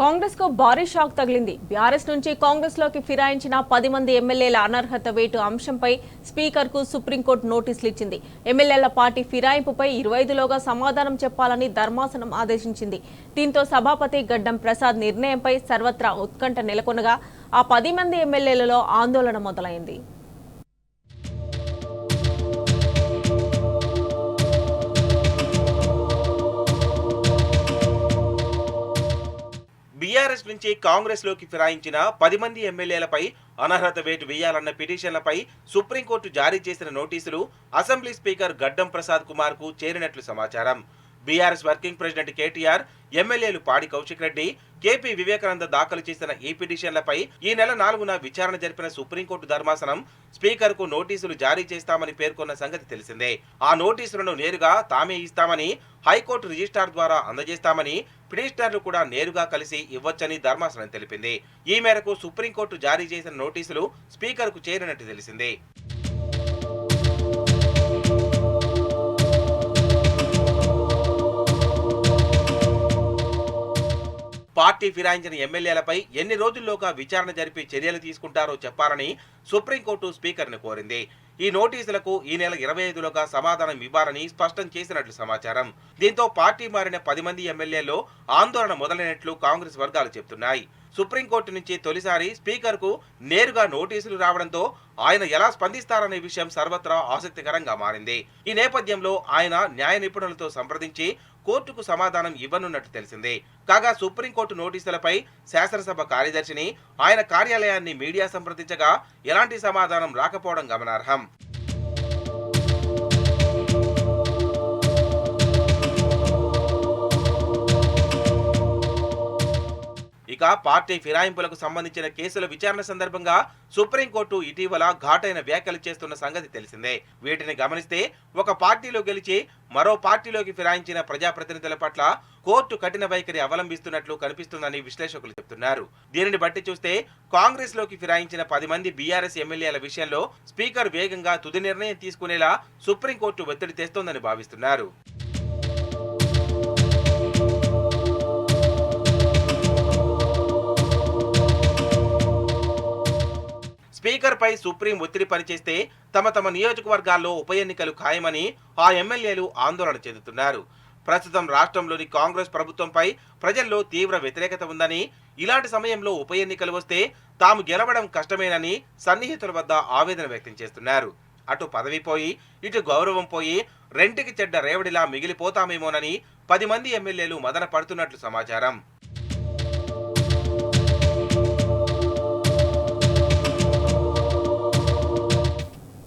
కాంగ్రెస్ కు భారీ షాక్ తగిలింది. బీఆర్ఎస్ నుంచి కాంగ్రెస్ లోకి ఫిరాయించిన 10 మంది ఎమ్మెల్యేల అనర్హత వేటు అంశంపై స్పీకర్ కు సుప్రీంకోర్టు నోటీసులు ఇచ్చింది. ఎమ్మెల్యేల పార్టీ ఫిరాయింపుపై 25లోగా సమాధానం చెప్పాలని ధర్మాసనం ఆదేశించింది. దీంతో సభాపతి గడ్డం ప్రసాద్ నిర్ణయంపై సర్వత్రా ఉత్కంఠ నెలకొనగా ఆ 10 మంది ఎమ్మెల్యేలలో ఆందోళన మొదలైంది. బీఆర్ఎస్ నుంచి కాంగ్రెస్ లోకి ఫిరాయించిన 10 మంది ఎమ్మెల్యేలపై అనర్హత వేటు వేయాలన్న పిటిషన్లపై సుప్రీంకోర్టు జారీ చేసిన నోటీసులు అసెంబ్లీ స్పీకర్ గడ్డం ప్రసాద్ కుమార్ కు చేరినట్లు సమాచారం. బీఆర్ఎస్ వర్కింగ్ ప్రెసిడెంట్ కేటీఆర్, ఎమ్మెల్యేలు పాడి కౌశిక్ రెడ్డి, కేపీ వివేకానంద దాఖలు చేసిన ఈ పిటిషన్లపై ఈ నెల 4న విచారణ జరిపిన సుప్రీంకోర్టు ధర్మాసనం స్పీకర్ కు నోటీసులు జారీ చేస్తామని పేర్కొన్న సంగతి తెలిసిందే. ఆ నోటీసులను నేరుగా తామే ఇస్తామని, హైకోర్టు రిజిస్ట్రార్ ద్వారా అందజేస్తామని, పిటిషనర్లు కూడా నేరుగా కలిసి ఇవ్వొచ్చని ధర్మాసనం తెలిపింది. ఈ మేరకు సుప్రీంకోర్టు జారీ చేసిన నోటీసులు స్పీకర్ కు చేరినట్టు తెలిసింది. పార్టీ ఫిరాయించిన ఎమ్మెల్యేలపై ఎన్ని రోజుల్లోగా విచారణ జరిపి చర్యలు తీసుకుంటారో చెప్పాలని సుప్రీంకోర్టు స్పీకర్ను కోరింది. ఈ నోటీసులకు ఈ నెల 25లోగా సమాధానం ఇవ్వాలని స్పష్టం చేసినట్లు సమాచారం. దీంతో పార్టీ మారిన 10 మంది ఎమ్మెల్యేల్లో ఆందోళన మొదలైనట్లు కాంగ్రెస్ వర్గాలు చెబుతున్నాయి. సుప్రీంకోర్టు నుంచి తొలిసారి స్పీకర్ కు నేరుగా నోటీసులు రావడంతో ఆయన ఎలా స్పందిస్తారనే విషయం సర్వత్రా ఆసక్తికరంగా మారింది. ఈ నేపథ్యంలో ఆయన న్యాయ నిపుణులతో సంప్రదించి కోర్టుకు సమాధానం ఇవ్వనున్నట్టు తెలిసింది. కాగా సుప్రీంకోర్టు నోటీసులపై శాసనసభ కార్యదర్శిని, ఆయన కార్యాలయాన్ని మీడియా సంప్రదించగా ఎలాంటి సమాధానం రాకపోవడం గమనార్హం. ఇక పార్టీ ఫిరాయింపులకు సంబంధించిన కేసుల విచారణ సందర్భంగా సుప్రీంకోర్టు ఇటీవల ఘాటైన వ్యాఖ్యలు చేస్తున్న సంగతి తెలిసిందే. వీటిని గమనిస్తే ఒక పార్టీలో గెలిచి మరో పార్టీలోకి ఫిరాయించిన ప్రజాప్రతినిధుల పట్ల కోర్టు కఠిన వైఖరి అవలంబిస్తున్నట్లు కనిపిస్తుందని విశ్లేషకులు చెబుతున్నారు. దీనిని బట్టి చూస్తే కాంగ్రెస్ లోకి ఫిరాయించిన 10 మంది బీఆర్ఎస్ ఎమ్మెల్యేల విషయంలో స్పీకర్ వేగంగా తుది నిర్ణయం తీసుకునేలా సుప్రీంకోర్టు ఒత్తిడి తెస్తోందని భావిస్తున్నారు. స్పీకర్ పై సుప్రీం ఒత్తిడి పనిచేస్తే తమ నియోజకవర్గాల్లో ఉప ఎన్నికలు ఖాయమని ఆ ఎమ్మెల్యేలు ఆందోళన చెందుతున్నారు. ప్రస్తుతం రాష్ట్రంలోని కాంగ్రెస్ ప్రభుత్వంపై ప్రజల్లో తీవ్ర వ్యతిరేకత ఉందని, ఇలాంటి సమయంలో ఉప ఎన్నికలు వస్తే తాము గెలవడం కష్టమేనని సన్నిహితుల వద్ద ఆవేదన వ్యక్తం చేస్తున్నారు. అటు పదవి పోయి, ఇటు గౌరవం పోయి రెంటికి చెడ్డ రేవడిలా మిగిలిపోతామేమోనని 10 మంది ఎమ్మెల్యేలు మదన పడుతున్నట్లు సమాచారం.